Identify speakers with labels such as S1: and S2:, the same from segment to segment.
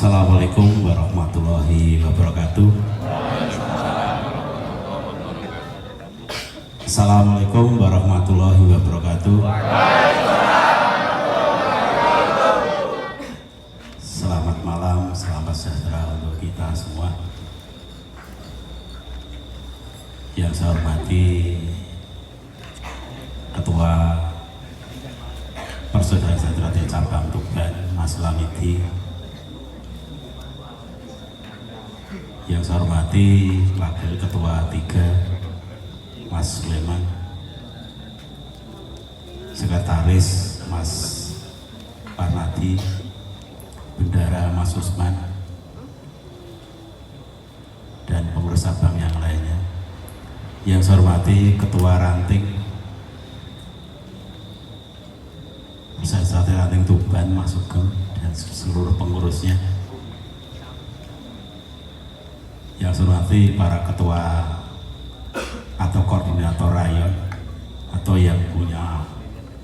S1: Assalamualaikum warahmatullahi wabarakatuh. Assalamualaikum warahmatullahi wabarakatuh. Selamat malam, selamat sejahtera untuk kita semua. Yang saya hormati Ketua Persaudaraan Sejahtera Cabang Tuban, Mas Lamidi. Yang saya hormati Wakil Ketua 3, Mas Suleman, Sekretaris Mas Parnadi, Bendara Mas Usman, dan pengurus cabang yang lainnya. Yang saya hormati Ketua Ranting Persaudaraan Ranting Tuban, Mas Sugeng, dan seluruh pengurusnya. Yang saya hormati para ketua atau koordinator rayon atau yang punya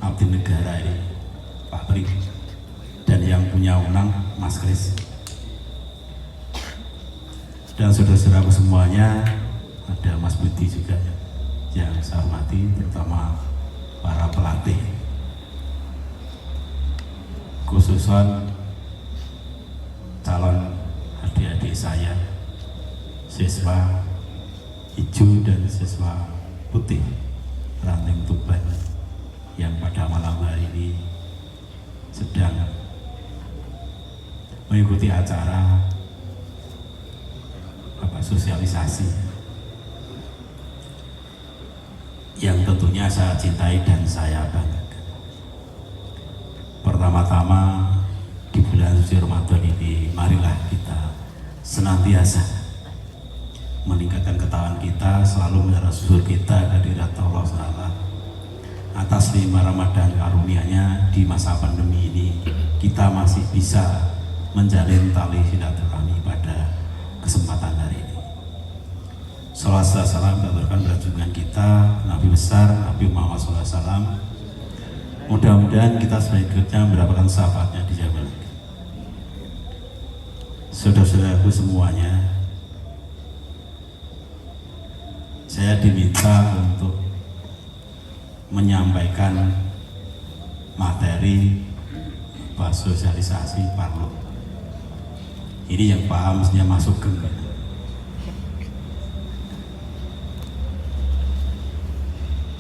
S1: abdi negara ini, Pak Pri, dan yang punya unang, Mas Kris, dan saudara-saudaraku semuanya. Ada Mas Budi juga yang saya hormati, terutama para pelatih, khususan calon adik-adik saya, siswa hijau dan siswa putih Ranting Tuban yang pada malam hari ini sedang mengikuti acara sosialisasi yang tentunya saya cintai dan saya banggakan. Pertama-tama di bulan suci Ramadan ini, marilah kita senantiasa meningkatkan ketakwaan kita, selalu menyerah susur kita hadirat Allah SWT atas lima Ramadan karunia-Nya. Di masa pandemi ini kita masih bisa menjalin tali silaturahmi pada kesempatan hari ini. Salawat salam terturunkan pada junjungan kita Nabi besar Nabi Muhammad SAW. Mudah-mudahan kita sebaiknya mendapatkan syafaatnya di jalan. Saudara-saudaraku semuanya, saya diminta untuk menyampaikan materi sosialisasi Parlo. Ini yang paham mestinya masuk ke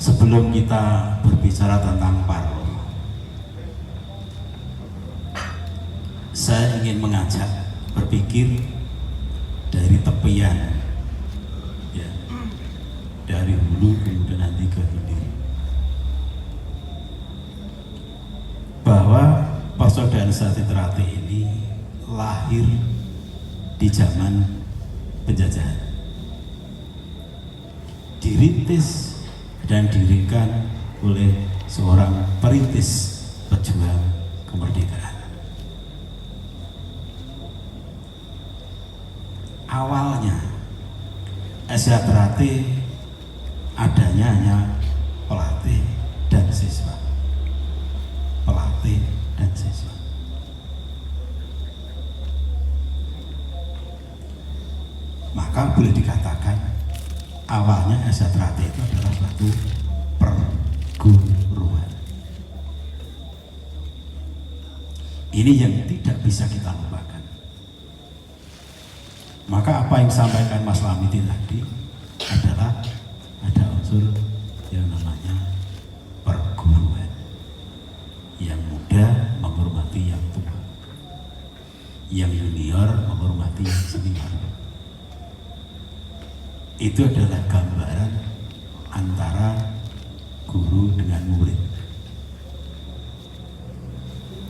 S1: sebelum kita berbicara tentang Parlo, saya ingin mengajak berpikir dari tepian, ya, dari hulu kemudian nanti ke hilir, bahwa Persaudaraan Sejahtera ini lahir di zaman penjajahan, dirintis dan didirikan oleh seorang perintis pejuang kemerdekaan. Awalnya Sejahtera adanya hanya pelatih dan siswa, pelatih dan siswa. Maka boleh dikatakan awalnya Sejahtera itu adalah suatu perguruan. Ini yang tidak bisa kita lupakan. Maka apa yang disampaikan Mas Lamidi tadi adalah ada unsur yang namanya perguruan. Yang muda menghormati yang tua, yang junior menghormati yang senior. Itu adalah gambaran antara guru dengan murid,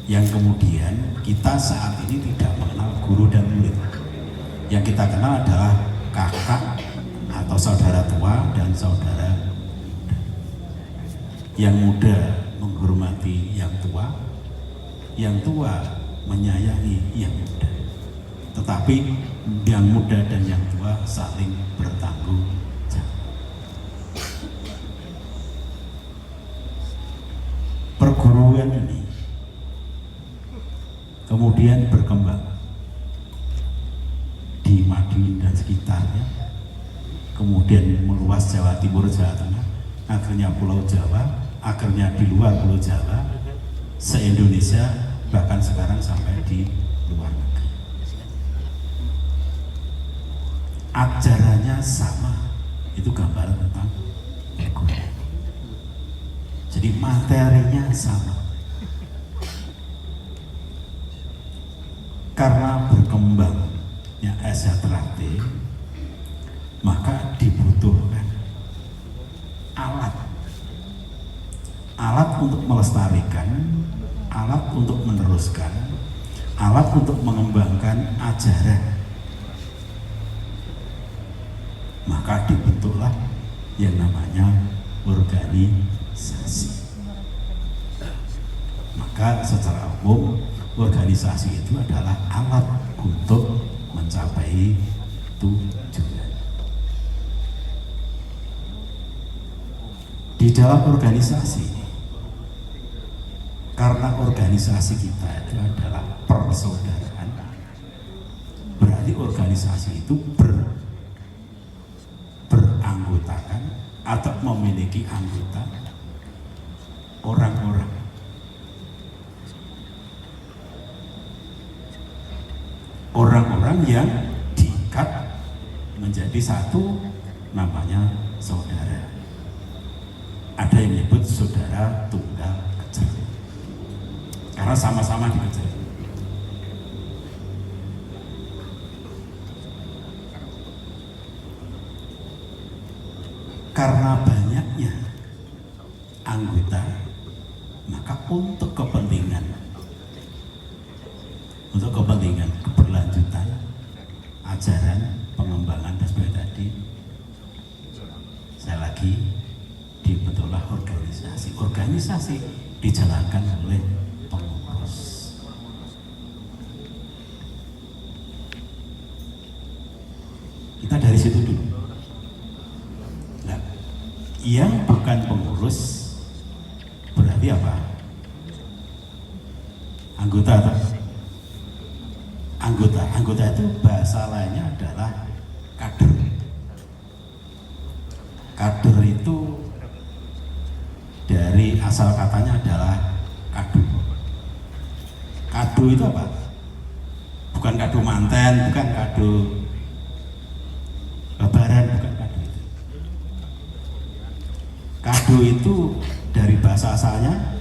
S1: yang kemudian kita saat ini tidak mengenal guru dan murid. Yang kita kenal adalah kakak atau saudara tua dan saudara muda. Yang muda menghormati yang tua menyayangi yang muda. Tetapi yang muda dan yang tua saling bertanggung jawab. Perguruan ini kemudian berkembang sekitarnya, kemudian meluas Jawa Timur, Jawa Tengah, akhirnya Pulau Jawa, akhirnya di luar Pulau Jawa, se-Indonesia, bahkan sekarang sampai di luar negeri. Ajarannya sama, itu gambaran tentang Al-Quran. Jadi materinya sama. Karena berkembangnya SHTRT, maka dibutuhkan alat untuk melestarikan, alat untuk meneruskan, alat untuk mengembangkan ajaran. Maka dibentuklah yang namanya organisasi. Maka secara umum organisasi itu adalah alat untuk mencapai tujuan. Di dalam organisasi, karena organisasi kita itu adalah persaudaraan, berarti organisasi itu beranggotakan atau memiliki anggota orang-orang yang diikat menjadi satu, namanya saudara. Ada yang menyebut saudara tunggal kecer, karena sama-sama dikejar. Karena banyaknya anggota, maka untuk kepentingan keberlanjutan ajaran, pengembangan dan sebagainya tadi, saya lagi dibentuklah organisasi. Organisasi dijalankan oleh pengurus. Kita dari situ dulu. Nah, yang bukan pengurus berarti apa? Anggota itu bahasa lainnya adalah kader. Kader itu dari asal katanya adalah kado. Kado itu apa? Bukan kado manten, bukan kado lebaran, bukan kado itu. Kado itu dari bahasa asalnya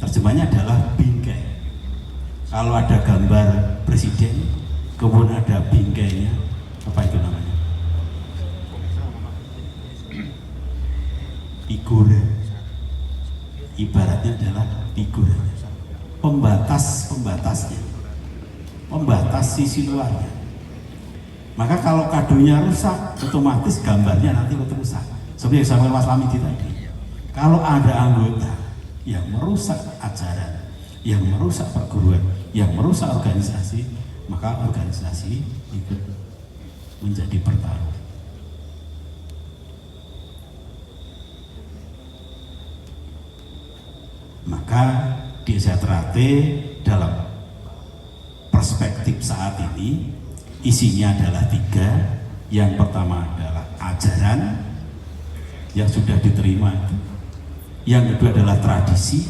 S1: terjemahnya adalah bingkai. Kalau ada gambar presiden, kemudian ada bingkainya, apa itu namanya? Figura. Ibaratnya adalah figura. Pembatas sisi luarnya. Maka kalau kadonya rusak, otomatis gambarnya nanti rusak. Seperti yang disampaikan Mas Lamidi tadi. Kalau ada anggota yang merusak ajaran, yang merusak perguruan, yang merusak organisasi, maka organisasi ikut menjadi pertaruh. Maka di SHTRT dalam perspektif saat ini isinya adalah 3. Yang pertama adalah ajaran yang sudah diterima itu. Yang kedua adalah tradisi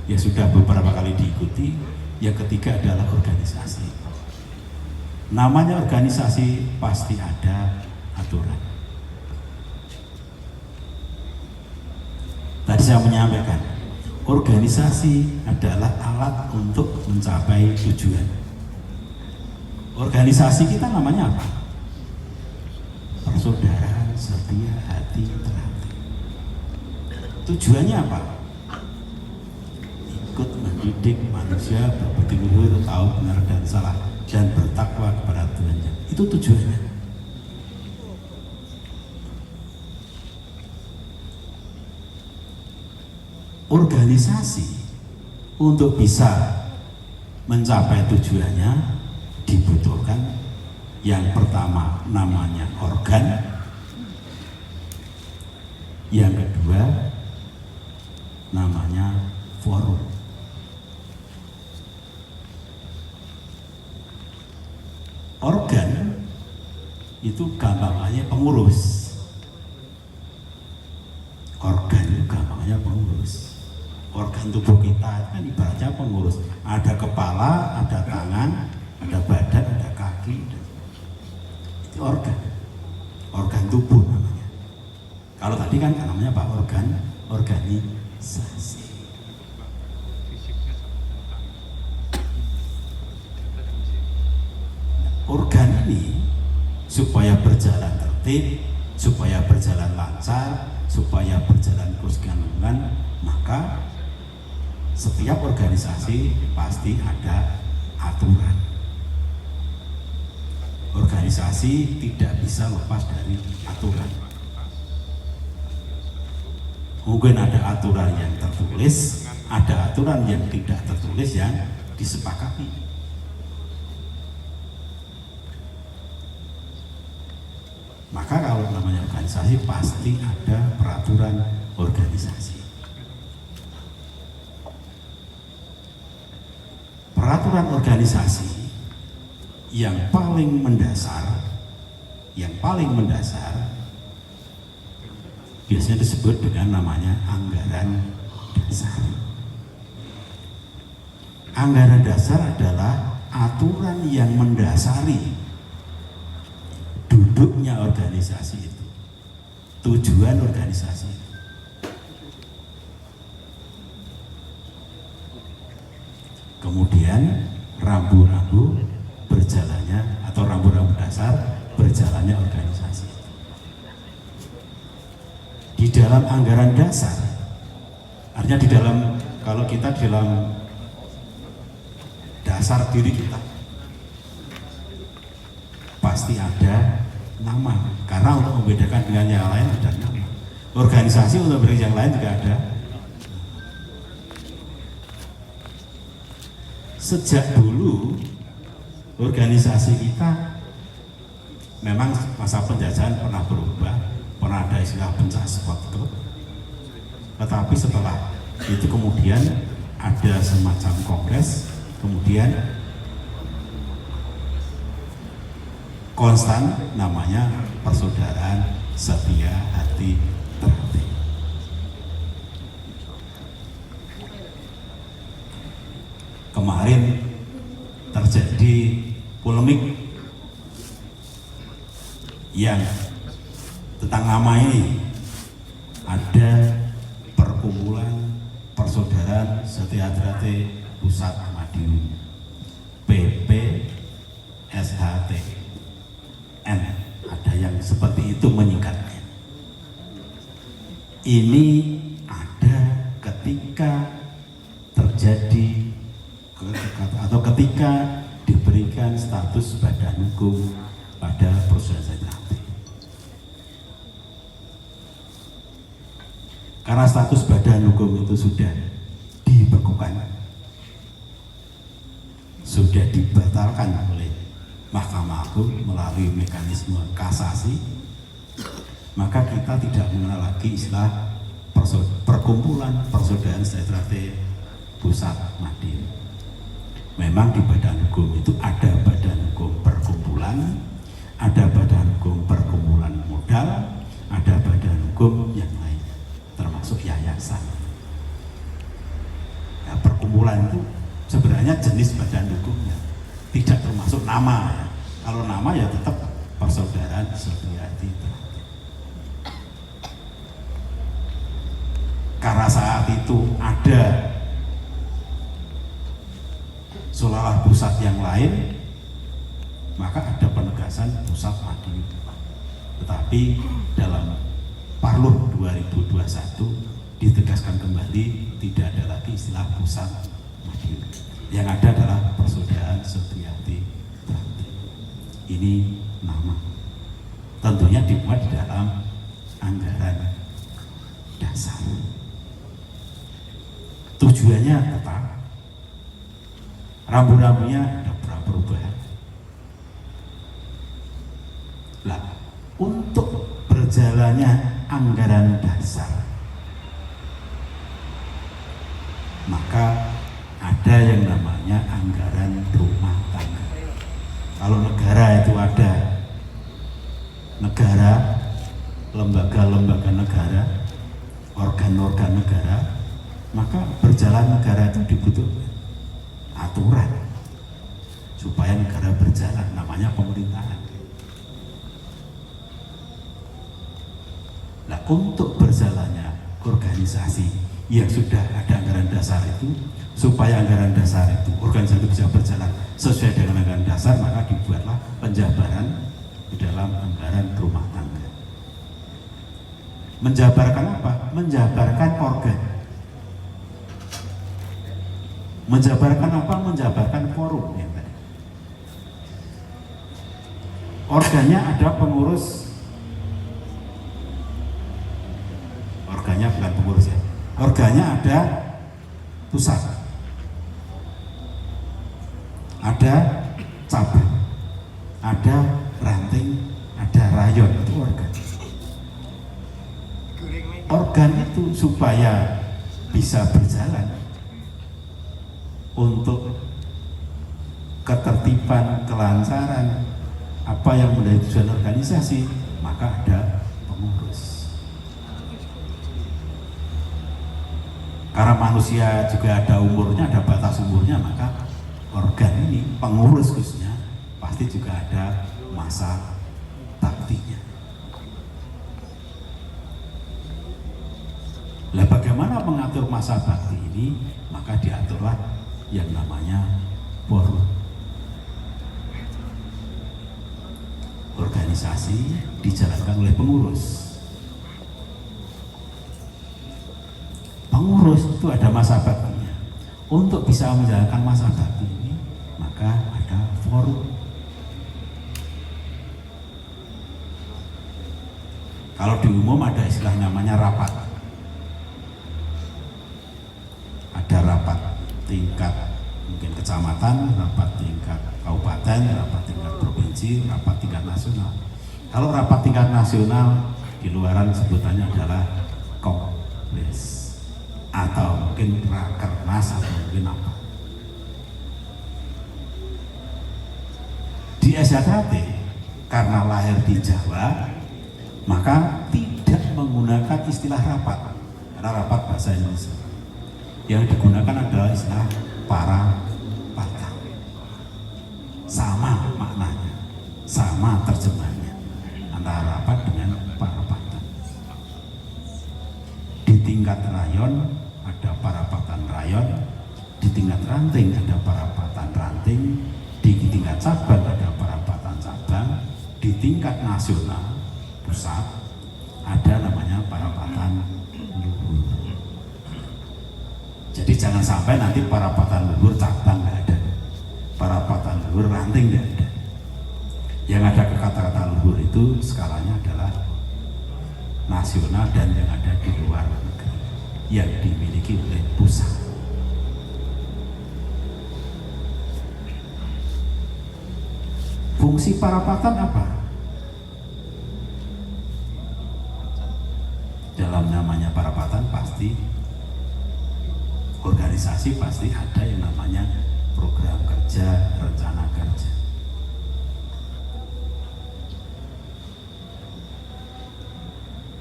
S1: yang sudah beberapa kali diikuti. Yang ketiga adalah organisasi. Namanya organisasi pasti ada aturan. Tadi saya menyampaikan, organisasi adalah alat untuk mencapai tujuan. Organisasi kita namanya apa? Persaudaraan setia hati terhati. Tujuannya apa? Ikut mendidik manusia berbudi luhur, tahu benar dan salah, dan bertakwa kepada Tuhannya. Itu tujuannya. Organisasi untuk bisa mencapai tujuannya dibutuhkan yang pertama namanya organ, yang kedua namanya forum. Organ itu gampangannya pengurus. Organ itu gampangannya pengurus. Organ tubuh kita kan ibaratnya pengurus. Ada kepala, ada tangan, ada badan, ada kaki. Itu organ. Organ tubuh namanya. Kalau tadi kan namanya apa? Organisasi. Organ ini supaya berjalan tertib, supaya berjalan lancar, supaya berjalan kesinambungan, maka setiap organisasi pasti ada aturan. Organisasi tidak bisa lepas dari aturan. Mungkin ada aturan yang tertulis, ada aturan yang tidak tertulis yang disepakati. Maka kalau namanya organisasi pasti ada peraturan organisasi. Peraturan organisasi yang paling mendasar biasanya disebut dengan namanya anggaran dasar. Anggaran dasar adalah aturan yang mendasari duduknya organisasi itu, tujuan organisasi itu. Kemudian rambu-rambu berjalannya atau rambu-rambu dasar berjalannya organisasi itu. Di dalam anggaran dasar, artinya di dalam, kalau kita di dalam dasar diri kita pasti ada nama, karena untuk membedakan dengan yang lain ada nama. Organisasi untuk membedakan yang lain juga ada. Sejak dulu organisasi kita memang masa penjajahan pernah berubah, pernah ada istilah pencak-spot club, tetapi setelah itu kemudian ada semacam kongres, kemudian konstan namanya Persaudaraan Setia Hati Traktir. Kemarin terjadi polemik yang tentang nama ini. Ada perkumpulan Persaudaraan Setia Hati Traktir Pusat Madiun, PPSHT. Ada yang seperti itu menyingkatnya. Ini ada ketika terjadi atau ketika diberikan status badan hukum pada Persaudaraan Setia Traktir. Karena status badan hukum itu sudah dibekukan, sudah dibatalkan oleh Mahkamah Agung melalui mekanisme kasasi, maka kita tidak mengenal lagi istilah perkumpulan Persaudaraan Setia Traktir Pusat Madiun. Memang di badan hukum itu ada badan hukum perkumpulan, ada badan hukum perkumpulan modal, ada badan hukum yang lain, termasuk yayasan. Nah, perkumpulan itu sebenarnya jenis badan hukumnya, tidak termasuk nama ya. Kalau nama ya tetap Persaudaraan Setia Hati Traktir. Karena saat itu ada seolah pusat yang lain, maka ada penegasan Pusat Madiun. Tetapi dalam Parlur 2021 ditegaskan kembali tidak ada lagi istilah Pusat Madiun. Yang ada adalah Persaudaraan Setia Hati Traktir. Ini nama. Tentunya dimuat di dalam anggaran dasar. Tujuannya tetap, rambu-rambunya ada perubahan. Lah, untuk berjalannya anggaran dasar, maka ada yang namanya anggaran rumah tangga. Kalau negara itu ada negara, lembaga-lembaga negara, organ-organ negara, maka berjalan negara itu dibutuhkan aturan supaya negara berjalan, namanya pemerintahan. Nah, untuk berjalannya organisasi yang sudah ada anggaran dasar itu, supaya anggaran dasar itu, organisasi itu bisa berjalan sesuai dengan anggaran dasar, maka dibuatlah penjabaran di dalam anggaran rumah tangga. Menjabarkan apa? Menjabarkan organ. Menjabarkan apa? Menjabarkan forum yang tadi. Organnya ada pengurus, organnya bukan pengurus ya. Organnya ada pusat, ada cabang, ada ranting, ada rayon, itu organ. Organ itu supaya bisa berjalan untuk ketertiban, kelancaran, apa yang menjadi tujuan organisasi, maka ada pengurus. Karena manusia juga ada umurnya, ada batas umurnya, maka organ ini, pengurus khususnya, pasti juga ada masa baktinya. Lah bagaimana mengatur masa bakti ini? Maka diaturlah yang namanya forum. Organisasi dijalankan oleh pengurus. Pengurus itu ada masa baktinya. Untuk bisa menjalankan masa bakti ini, maka ada forum. Kalau di umum ada istilah namanya rapat. Ada rapat tingkat mungkin kecamatan, rapat tingkat kabupaten, rapat tingkat provinsi, rapat tingkat nasional. Kalau rapat tingkat nasional di luaran sebutannya adalah kongres atau mungkin rakernas atau mungkin apa. Di SHKT karena lahir di Jawa, maka tidak menggunakan istilah rapat, karena rapat bahasa Indonesia. Yang digunakan adalah istilah para patah. Sama maknanya, sama terjemahnya antara rapat dengan para patah. Di tingkat rayon ada parapatan rayon, di tingkat ranting ada parapatan ranting, di tingkat cabang ada parapatan cabang, di tingkat nasional pusat ada namanya parapatan luhur. Jadi jangan sampai nanti parapatan luhur cabang nggak ada, parapatan luhur ranting nggak ada. Yang ada kata-kata luhur itu skalanya adalah nasional dan yang ada di luar negeri, yang dimiliki oleh pusat. Fungsi parapatan apa? Dalam namanya parapatan pasti organisasi pasti ada yang namanya program kerja, rencana kerja.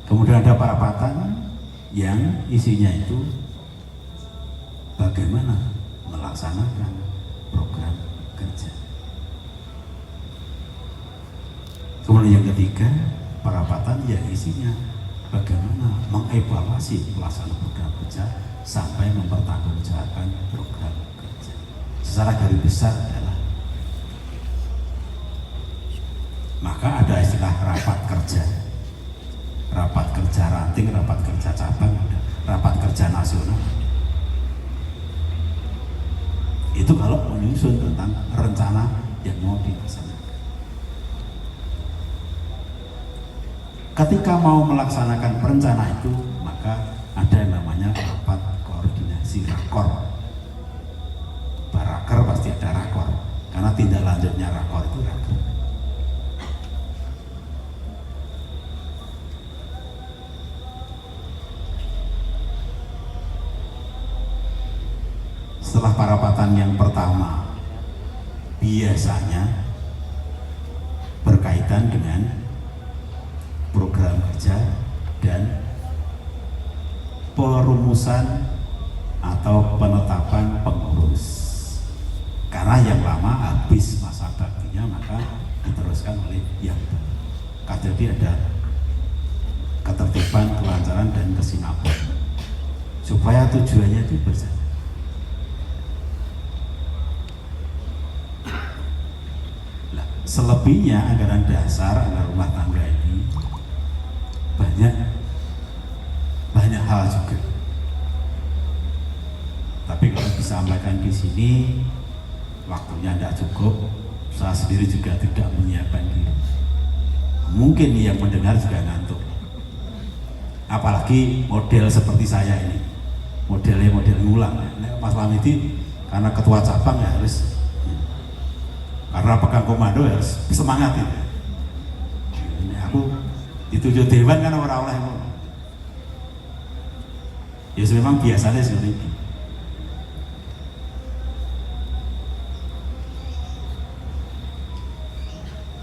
S1: Kemudian ada parapatan yang isinya itu bagaimana melaksanakan program kerja. Kemudian yang ketiga, parapatan yang isinya bagaimana mengevaluasi pelaksanaan program kerja sampai mempertanggungjawabkan program kerja. Secara garis besar adalah, maka ada istilah rapat kerja, rapat kerja ranting, rapat kerja cabang, ada rapat kerja nasional. Itu kalau menyusun tentang rencana yang mau dilaksanakan. Ketika mau melaksanakan perencanaan itu, maka ada yang namanya rapat koordinasi, rakor. Baraker pasti ada rakor, karena tindak lanjutnya rakor itu rakor. Setelah parapatan yang pertama biasanya berkaitan dengan program kerja dan perumusan atau penetapan pengurus. Karena yang lama habis masa baktinya, maka diteruskan oleh yang baru. Jadi ada ketertiban, kelancaran, dan kesinambungan supaya tujuannya itu berjalan. Selebihnya anggaran dasar, anggaran rumah tangga ini banyak hal juga. Tapi kalau disampaikan di sini, waktunya tidak cukup. Saya sendiri juga tidak menyiapkan diri. Mungkin yang mendengar juga ngantuk. Apalagi model seperti saya ini, model ngulang. Mas Lamidi karena ketua cabang ya harus. Karena pegang komando ya harus semangat itu. Ini aku dituju dewan kan orang-orang yang ya memang biasanya seperti itu.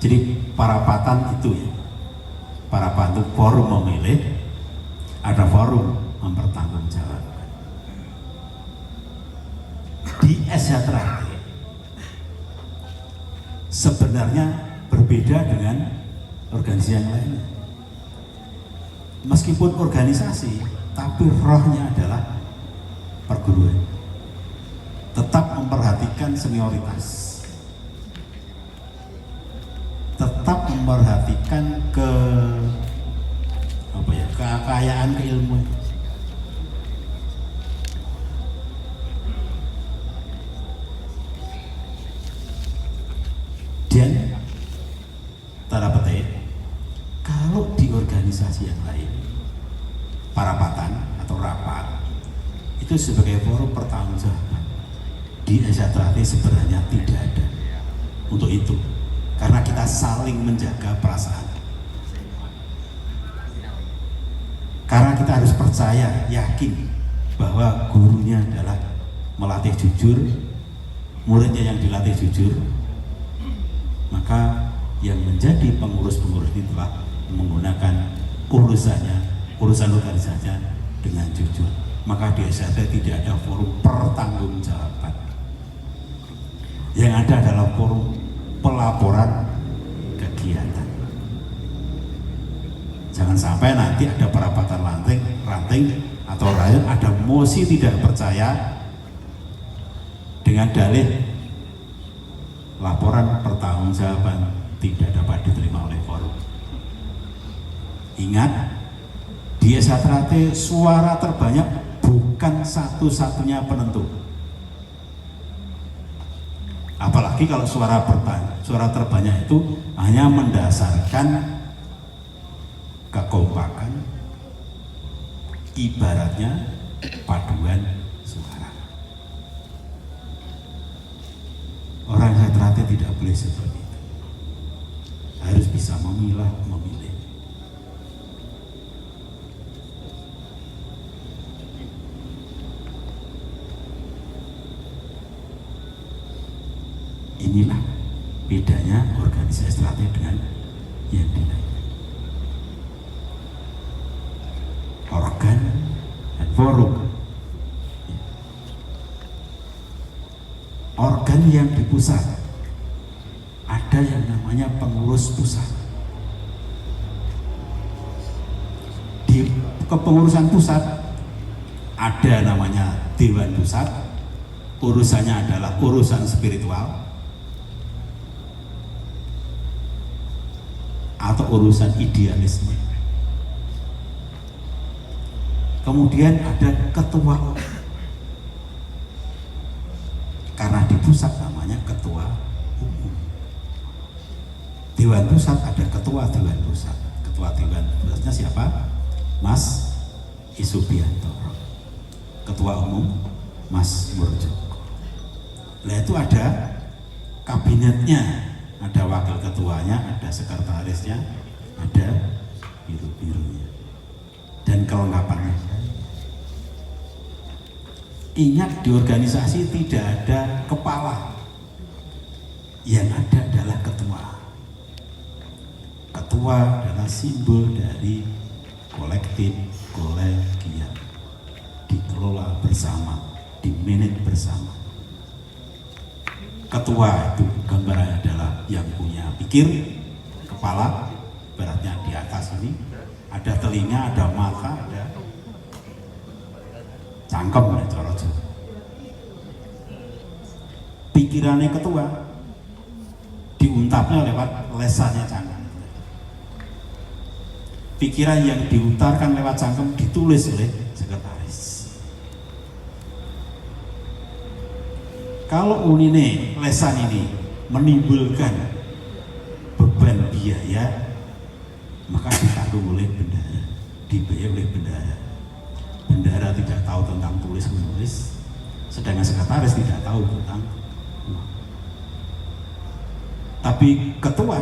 S1: Jadi parapatan itu ya, parapatan itu forum memilih, ada forum mempertanggungjawabkan. Di SHTRAT sebenarnya berbeda dengan organisasi yang lainnya. Meskipun organisasi, tapi rohnya adalah perguruan. Tetap memperhatikan senioritas, tetap memperhatikan kekayaan keilmuan. Dan tanda petik, kalau di organisasi yang lain, parapatan atau rapat itu sebagai forum pertanggungjawaban, di SHTRAT sebenarnya tidak ada untuk itu, karena kita saling menjaga perasaan. Karena kita harus percaya, yakin bahwa gurunya adalah melatih jujur, muridnya yang dilatih jujur, maka yang menjadi pengurus-pengurus ini telah menggunakan urusan organisasinya dengan jujur. Maka di SHT tidak ada forum pertanggungjawaban. Yang ada adalah forum pelaporan kegiatan. Jangan sampai nanti ada perapatan ranting atau lain ada mosi tidak percaya dengan dalih laporan pertanggungjawaban tidak dapat diterima oleh forum. Ingat, di SHTRAT suara terbanyak bukan satu-satunya penentu. Apalagi kalau suara terbanyak itu hanya mendasarkan kekompakan, ibaratnya paduan suara. Orang SHTRAT tidak boleh seperti itu. Harus bisa memilah, memilih. Inilah bedanya organisasi SHTRAT dengan yang lain. Organ dan forum. Organ yang di pusat, ada yang namanya pengurus pusat. Di kepengurusan pusat ada namanya Dewan Pusat, urusannya adalah urusan spiritual atau urusan idealisme. Kemudian ada ketua, karena di pusat namanya ketua umum. Dewan Pusat ada ketua Dewan Pusat. Ketua Dewan Pusatnya siapa? Mas Isubianto. Ketua umum Mas Murjoko. Nah itu ada kabinetnya, ada wakil ketuanya, ada sekretarisnya, ada biru-birunya, dan kelengkapannya. Ingat, di organisasi tidak ada kepala, yang ada adalah ketua. ketua adalah simbol dari kolektif, kolegial, dikelola bersama, dimanage bersama. Ketua itu gambarannya adalah yang punya pikir, kepala, beratnya di atas ini, ada telinga, ada mata, ada cangkem, ya, cara Jawa. Pikirannya ketua diungkapnya lewat lesannya cangkem. Pikiran yang diutarkan lewat cangkem ditulis oleh sekretaris. Kalau unine lesan ini menimbulkan beban biaya, maka ditanggung oleh bendahara, dibayar oleh bendahara. Bendahara tidak tahu tentang tulis menulis, sedangkan sekretaris tidak tahu tentang uang. Tapi ketua,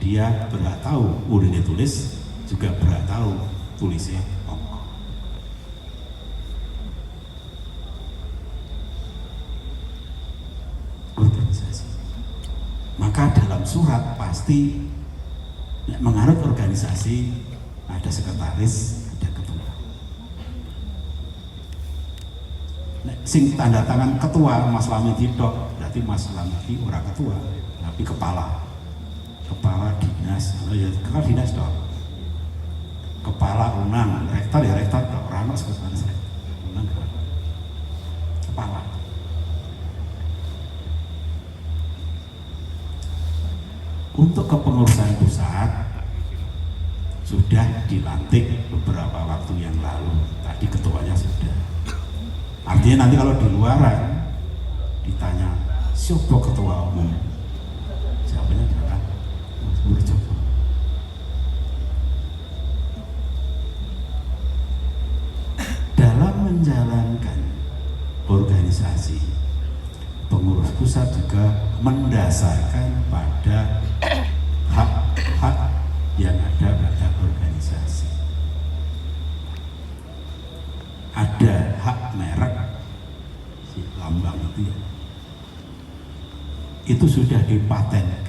S1: dia berhak tahu urine tulis, juga berhak tahu tulisnya ongkos. Organisasi. Maka dalam surat pasti menganut organisasi ada sekretaris, ada ketua. Sing tanda tangan ketua Mas Lamidi tok, berarti Mas Lamidi ora ketua, tapi kepala dinas, ya kepala dinas dong, kepala unang, rektor ya rektor dong, orang sekretaris unang kepala. Untuk kepengurusan pusat sudah dilantik beberapa waktu yang lalu, tadi ketuanya sudah. Artinya nanti kalau di luaran ditanya siapa ketua umum, jawabannya adalah Mas Murjopo. Dalam menjalankan organisasi, pengurus pusat juga mendasarkan pada hak-hak yang ada pada organisasi. Ada hak merek, si lambang itu ya, itu sudah dipatenkan.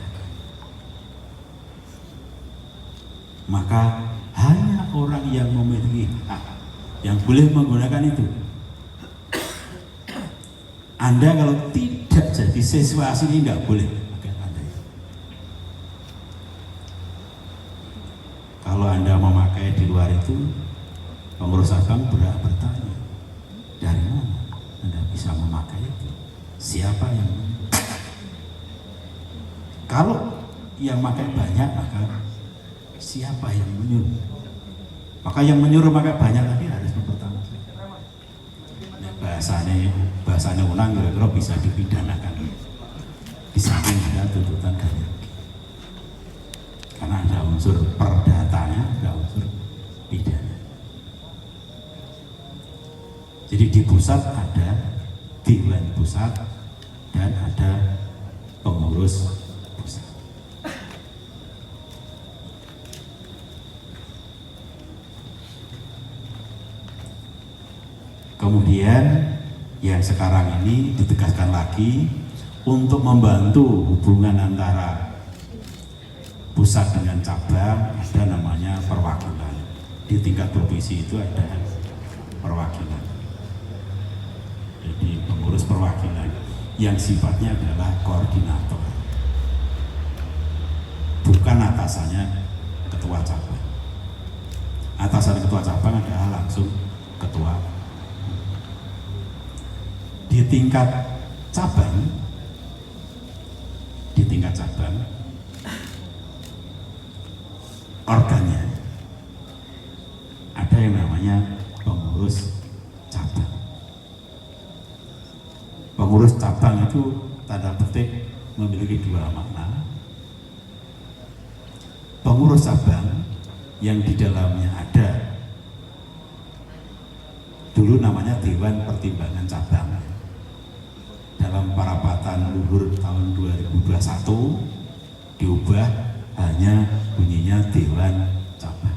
S1: Maka hanya orang yang memiliki hak yang boleh menggunakan itu. Anda kalau tidak jadi siswa asli nggak boleh pakai Anda itu. Kalau Anda memakai di luar itu, pengurus abang berhak bertanya, dari mana Anda bisa memakai itu? Siapa yang kalau yang memakai banyak, maka siapa yang menyuruh? Maka yang menyuruh maka banyak tadi harus dipertanggung. Bahasanya unang kira-kira bisa dipidanakan. Di samping ada tuntutan ganti rugi. Karena ada unsur perdatanya, ada unsur pidana. Jadi di pusat ada dewan pusat dan ada pengurus pusat. Kemudian yang sekarang ini ditegaskan lagi untuk membantu hubungan antara pusat dengan cabang, ada namanya perwakilan. Di tingkat provinsi itu ada perwakilan. Jadi pengurus perwakilan yang sifatnya adalah koordinator, bukan atasannya ketua cabang. Atasan ketua cabang adalah langsung ketua. Di tingkat cabang, organnya ada yang namanya pengurus cabang. Pengurus cabang itu tanda petik memiliki dua makna. Pengurus cabang yang di dalamnya ada dulu namanya Dewan Pertimbangan Cabang. Dalam parapatan luhur tahun 2021 diubah hanya bunyinya Dewan Cabang.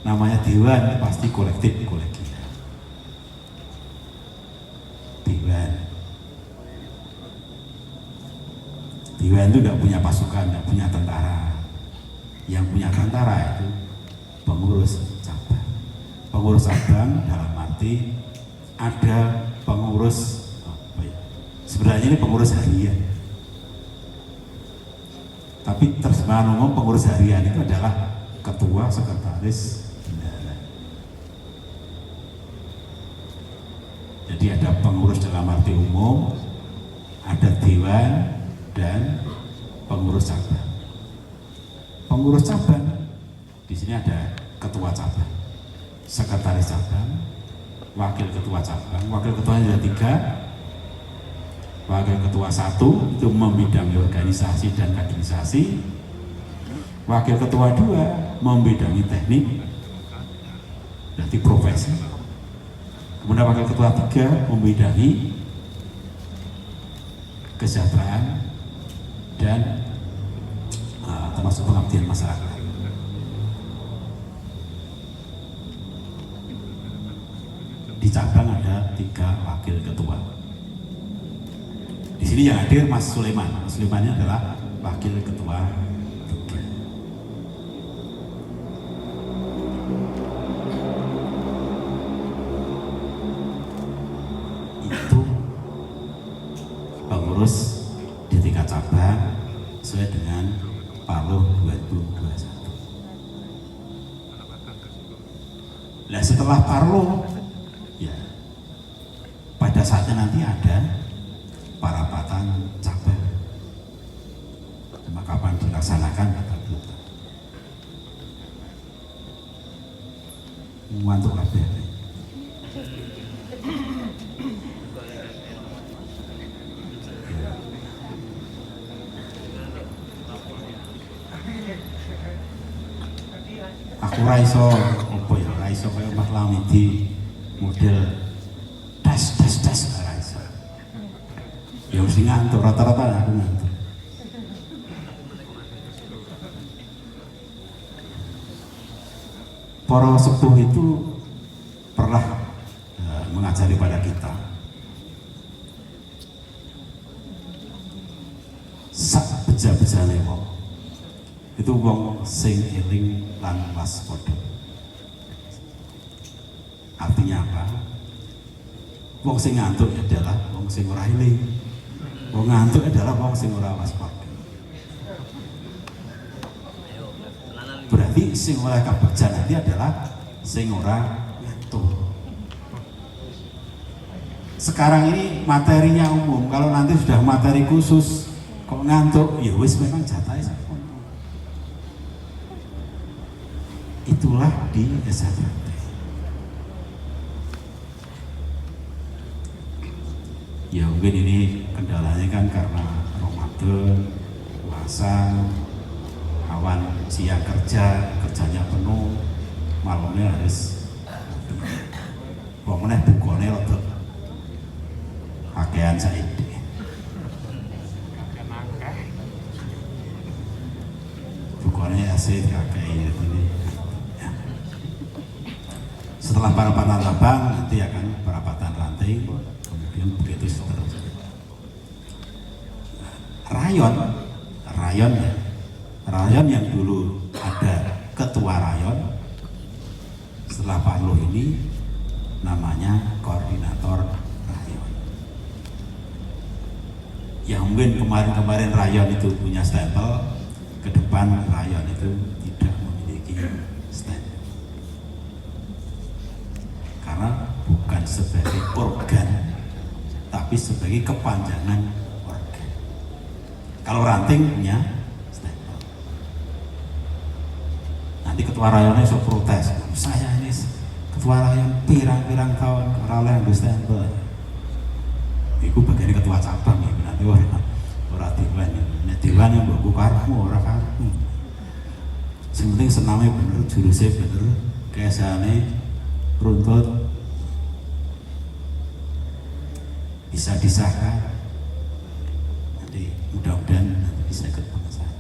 S1: Namanya Dewan pasti kolektif kolegial. Dewan. Dewan itu tidak punya pasukan, tidak punya tentara. Yang punya tentara itu pengurus cabang. Pengurus cabang dalam arti ada pengurus sebenarnya ini pengurus harian. Tapi terjemahan umum pengurus harian itu adalah ketua, sekretaris, bendahara. Jadi ada pengurus dalam arti umum, ada dewan dan pengurus cabang. Pengurus cabang di sini ada ketua cabang, sekretaris cabang, wakil ketua cabang. Wakil ketuanya ada 3. Wakil ketua 1 itu membidangi organisasi dan kaderisasi. Wakil ketua 2 membidangi teknik, berarti profesi. Kemudian wakil ketua 3 membidangi kesejahteraan dan termasuk pengabdian masyarakat. Di cabang ada 3 wakil ketua. Di sini yang hadir Mas Sulaiman. Mas Sulaiman ini adalah wakil ketua 3. Itu pengurus di tingkat cabang sesuai dengan Parlo 2021. Nah, setelah Parlo, ya pada saatnya nanti ada parapatan cabang. Cuma kapan dilaksanakan kita belum tahu. Ngantuk kabeh. Aku raiso apa ya, raiso kaya Mas Lamidi model das raiso. Ya mesti ngantuk, rata-rata aku ngantuk. Para sepuh itu pernah mengajari pada kita sak beja-bejane wong itu wong sing eling lan waspada. Artinya apa? Wong sing ngantuk adalah wong sing ora eling. Wong ngantuk adalah wong sing ora waspada. Berarti sing ora kabegjan nanti adalah sing ora ngantuk. Sekarang ini materinya umum, kalau nanti sudah materi khusus kok ngantuk, ya wis memang jatahnya sakono. Itulah di S1. Ya mungkin ini kendalanya kan karena Ramadan, puasa, awan siang kerjanya penuh, malamnya harus pokoknya bukone rodok pakaian saiki. Bukone asik kakek ini. Setelah parapatan cabang nanti akan parapatan ranting, kemudian begitu seterusnya. Rayon yang dulu ada ketua rayon, setelah Parlo ini namanya koordinator rayon. Yang mungkin kemarin rayon itu punya stempel, ke depan rayon itu tidak memiliki stempel. Karena bukan sebagai organ, tapi sebagai kepanjangan organ. Kalau ranting punya stempel. Nanti ketua rayonnya so protes, saya ini ketua rayon pirang-pirang tahun oleh yang stempel. Iku bagian ketua cabang ya, nanti orang dewan ya. Nek dewan yang mbok karepmu ora karepmu. Sing penting sename bener, jurusnya bener, kesane runtut, bisa disahkan. Nanti mudah-mudahan nanti bisa ikut pengesahan.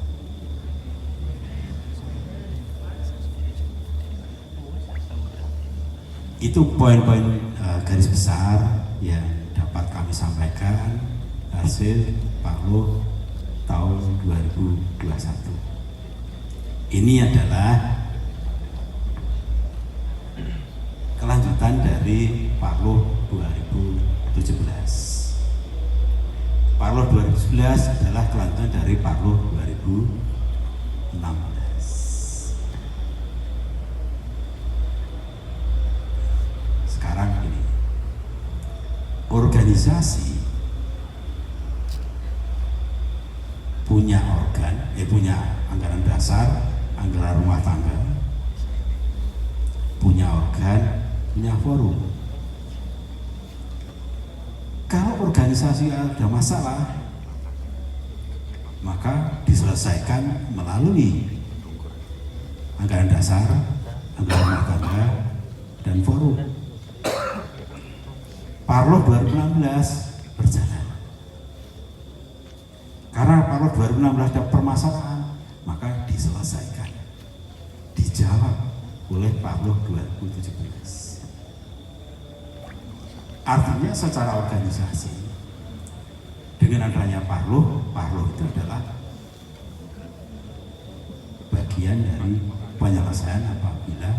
S1: Itu poin-poin garis besar yang dapat kami sampaikan hasil Parlo tahun 2021. Ini adalah kelanjutan dari Parluh 2017. Parluh 2011 adalah kelanjutan dari Parluh 2016. Sekarang ini organisasi punya organ, punya anggaran dasar, anggaran rumah tangga, punya organ, punya forum. Kalau organisasi ada masalah, maka diselesaikan melalui anggaran dasar, anggaran rumah tangga, dan forum. Parluh 2016 berjalan. Karena Parluh 2016 ada permasalahan, maka diselesaikan, dijawab oleh Parluh 2017. Artinya secara organisasi, dengan adanya Parluh itu adalah bagian dari penyelesaian apabila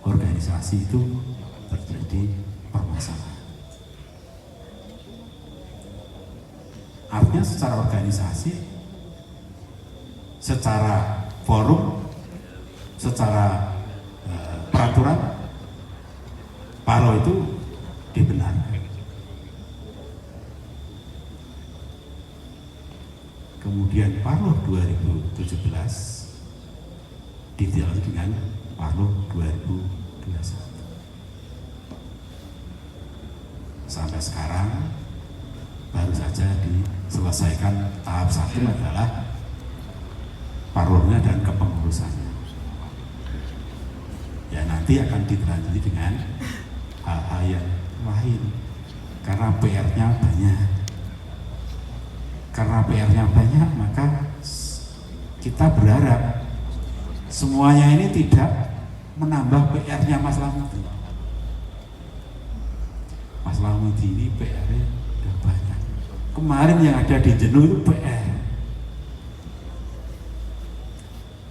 S1: organisasi itu terjadi permasalahan. Artinya secara organisasi, secara forum, secara peraturan, Parluh itu dibenarkan. Kemudian Parluh 2017 dilanjut dengan Parluh 2021. Sampai sekarang baru saja diselesaikan tahap 1 adalah Parluhnya dan kepengurusannya. Ya nanti akan dilanjuti dengan hal-hal yang lain, karena PR-nya banyak. Karena PR-nya banyak, maka kita berharap semuanya ini tidak menambah PR-nya Mas Lamidi. Mas Lamidi ini PR-nya udah banyak. Kemarin yang ada di Jenuh itu PR.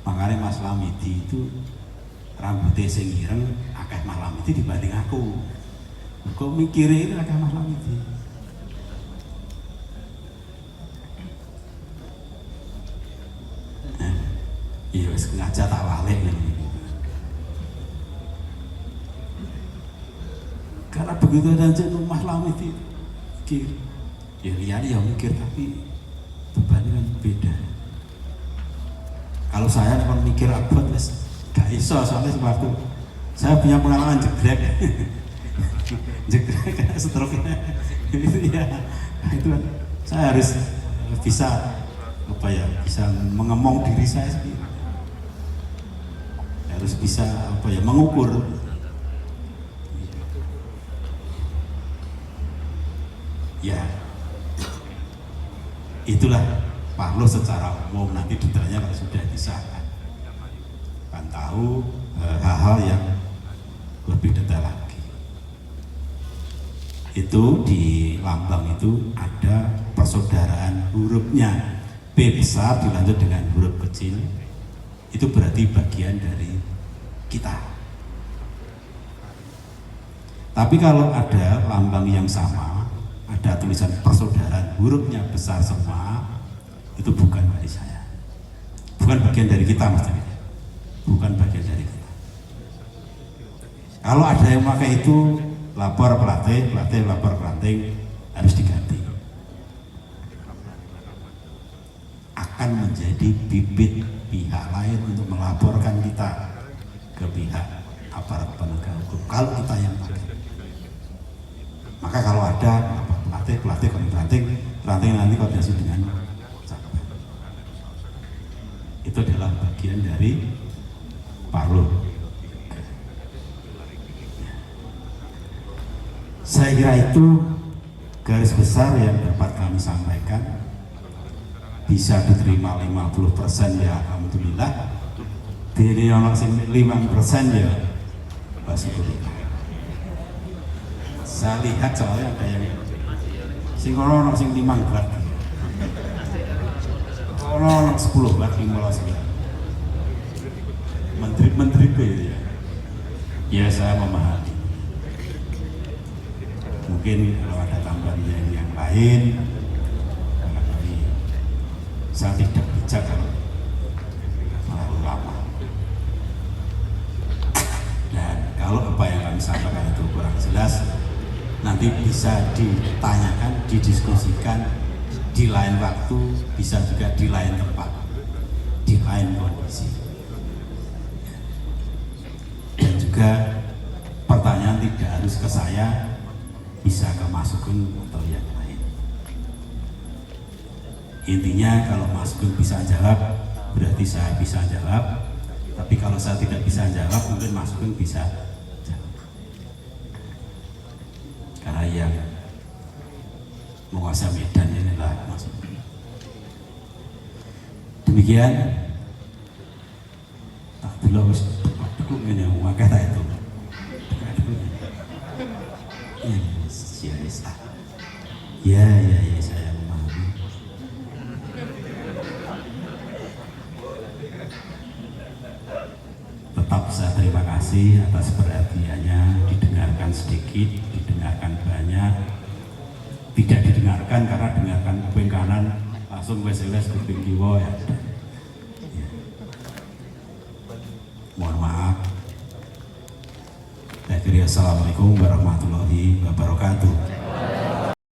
S1: Makanya Mas Lamidi itu rambutnya sing ireng akeh Mas Lamidi dibanding aku. Kok mikirin akeh Mas Lamidi. Iya wis ngajak tak balik ini. Karena begitu aja Mas Lamidi mikir. Ya lihat ya mikir, tapi bebannya kan beda. Kalau saya kan mikir abot wis gak iso, soalnya waktu saya punya pengalaman jegrek. Jegrek karena stroke-nya itu ya, itu kan saya harus bisa bisa mengemong diri saya sendiri, harus bisa mengukur. Ya itulah Parluh secara umum, nanti detailnya kalau sudah disahkan akan tahu hal-hal yang lebih detail lagi. Itu di lambang itu ada persaudaraan hurufnya, P besar dilanjut dengan huruf kecil, itu berarti bagian dari kita. Tapi kalau ada lambang yang sama, ada tulisan persaudaraan hurufnya besar semua, itu bukan dari saya, bukan bagian dari kita, Mas. Bukan bagian dari kita. Kalau ada yang pakai itu, lapor pelatih lapor pelatih, harus diganti. Akan menjadi bibit pihak lain untuk melaporkan kita ke pihak aparat penegak hukum kalau kita yang pakai. Maka kalau ada pelatih nanti koordinasi dengan Satpam. Itu adalah bagian dari Parluh. Saya kira itu garis besar yang dapat kami sampaikan. Bisa diterima 50% ya alhamdulillah. Diri ono sing 5% ya alhamdulillah. Saya lihat soalnya ada yang sing ono sing 5 berat. nomor 10 Pak 15 menteri-menteri B ya. Ya saya memahami. Mungkin kalau ada tambahan yang lain, barangkali saya tidak bijak kalau terlalu lama. Dan kalau apa yang kami sampaikan itu kurang jelas, nanti bisa ditanyakan, didiskusikan di lain waktu, bisa juga di lain tempat, di lain kondisi. Dan juga pertanyaan tidak harus ke saya, bisa ke Mas Sugeng atau yang lain. Intinya kalau Mas Sugeng bisa jawab, berarti saya bisa jawab. Tapi kalau saya tidak bisa jawab, mungkin Mas Sugeng bisa jawab. Karena yang menguasai medan inilah Mas Sugeng. Demikian. Tak dulu harus dukung ini maka itu. Ya, saya memahami. Tetap saya terima kasih atas perhatiannya, didengarkan sedikit, didengarkan banyak, tidak didengarkan karena dengarkan kuping kanan langsung wes-wes kuping kiwa ya. Mohon maaf. Assalamualaikum warahmatullahi wabarakatuh.